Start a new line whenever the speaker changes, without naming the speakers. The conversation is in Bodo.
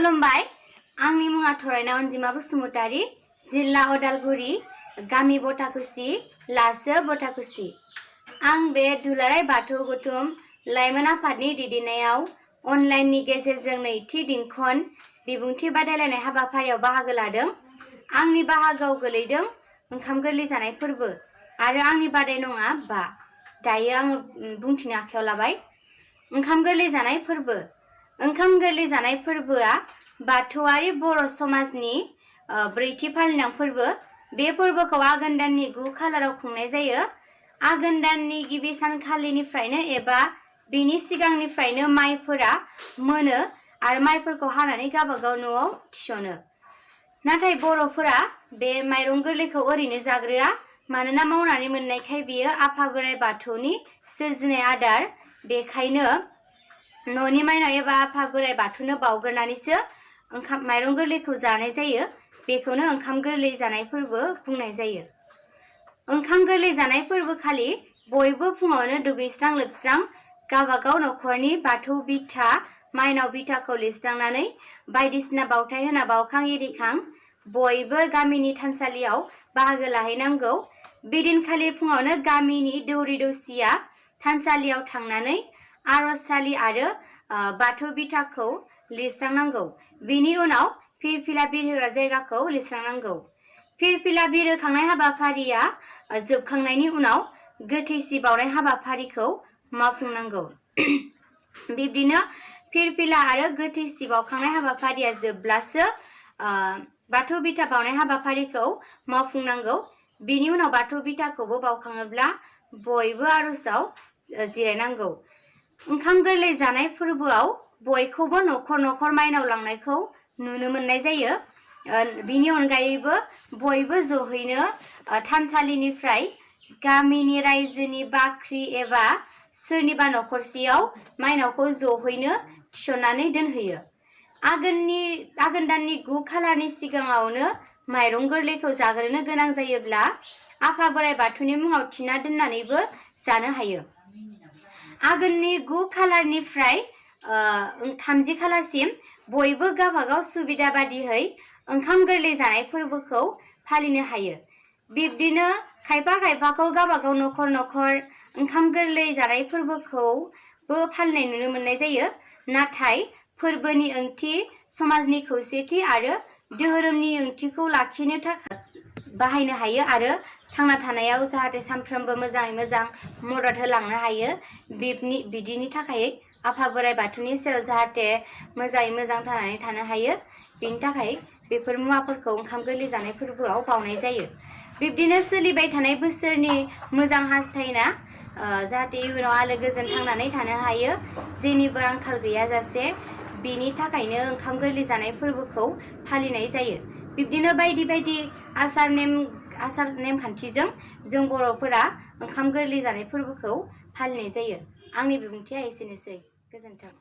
खुलुमबाय आंनि मुङा थरायना अनजिमा बसुमतारी जिल्ला अदालगुरि गामि बटाकुसि लासो बटाकुसि आं बे दुलाराय बाथौ गौथुम लाइमोन आफादनि दैदेननायाव अनलाइननि गेजेरजों नैथि दिंखन बिबुंथि बादायलायनाय हाबाफारियाव बाहागो लादों। आंनि बाहागोआव गोलैदों ओंखाम गोरलै जानाय फोरबो आरो आंनि बादायनाङा बा दायो आङो बुंथिनो आखायाव लाबाय। ओंखाम गोरलै जानाय फोरबो। ओंखाम गोरलै जानाय फोरबोआ बाथौआरि बर' समाजनि ब्रैथि फालिनां फोरबो। बे फोरबोखौ आघोन दाननि 9 खालाराव खुंनाय जायो। आघोन दाननि गिबि सानखालिनिफ्रायनो एबा बेनि सिगांनिफ्रायनो माइफोरा मोनो आरो माइफोरखौ हानानै गावबागाव न'आव थिसनो। नाथाय बर'फोरा बे माइरं गोरलैखौ ओरैनो जाग्रोआ, मानोना मावनानै मोननायखाय बियो आफा बोराइ बाथौनि सोरजिनाय आदार। बेखायनो न'नि माइनाव एबा आफा बोराइ बाथौनो बावग्रोनानैसो माइरं गोरलैखौ जानाय जायो। बेखौनो ओंखाम गोरलै जानाय फोरबो बुंनाय जायो। ओंखाम गोरलै जानाय फोरबो खालि बयबो फुङावनो दुगैस्रां लोबस्रां गावबागाव न'खरनि बाथौ बिथा माइनाव बिथाखौ लिरस्रांनानै बायदिसिना बावथाय होना बावखां इरिखां बयबो गामिनि थानसालियाव बाहागो लाहैनांगौ। बेदिनखालि फुङावनो गामिनि दौरि दौसिया थानसालियाव थांनानै आर'जसालि आरो बाथौ बिथाखौ लिरस्रांनांगौ। बिनि उनाव फिरफिला बिरहोग्रा जायगाखौ लिरस्रांनांगौ। फिरफिला बिरहोखांनाय हाबाफारिया जोबखांनायनि उनाव गोथैसि बावनाय हाबाफारिखौ मावफुंनांगौ। बिब्दिनो फिरफिला आरो गोथैसि बावखांनाय हाबाफारिया जोबब्लासो बाथौ बिथा बावनाय हाबाफारिखौ मावफुंनांगौ। बिनि उनाव बाथौ बिथाखौबो बावखाङोब्ला बयबो आर'जआव जिरायनांगौ। ओंखाम गोरलै जानाय फोरबोआव बयखौबो न'खर न'खर माइनाव लांनायखौ नुनो मोननाय जायो। बिनि अनगायैबो बयबो जहैनो थानसालिनिफ्राय गामिनि रायजोनि बाख्रि एबा सोरनिबा न'खरसेयाव माइनावखौ जहैनो थिसननानै दोनहैयो। आघोन दाननि 9 खालारनि सिगाङावनो माइरं गोरलैखौ जाग्रोनो गोनां जायोब्ला आफा बोराइ बाथौनि मुङाव थिना दोननानैबो जानो हायो। आघोननि 9 खालारनिफ्राय 30 खालारसिम बयबो गावबागाव सुबिदा बादियै ओंखाम गोरलै जानाय फोरबोखौ फालिनो हायो। बिब्दिनो खायफाखौ गावबागाव न'खर न'खर ओंखाम गोरलै जानाय फोरबोखौबो फालिनाय नुनो मोननाय जायो। नाथाय फोरबोनि ओंथि, समाजनि खौसेथि आरो धोरोमनि ओंथिखौ लाखिनो थाखाय बाहायनो हायो आरो थांना थानायाव जाहाथे सानफ्रोमबो मोजाङै मोजां मदद होलांनो हायो। बिदिनि थाखाय आफा बोराइ बाथौनि सेराव जाहाथे मोजाङै मोजां थांनानै थानो हायो, बिनि थाखाय बेफोर मुवाफोरखौ ओंखाम गोरलै जानाय फोरबोआव बावनाय जायो। बिब्दिनो सोलिबाय थानाय बोसोरनि मोजां हास्थायना जाहाथे इयुनाव आलो गोजोन थांनानै थानो हायो, जेनिबो आंखाल गैयाजासे, बिनि थाखायनो ओंखाम गोरलै जानाय फोरबोखौ फालिनाय जायो। बिब्दिनो बायदि बायदि आसार नेमखान्थिजों जों बर'फोरा ओंखाम गोरलै जानाय फोरबोखौ फालिनाय जायो। आंनि बिबुंथिया एसेनोसै। गोजोन्थों।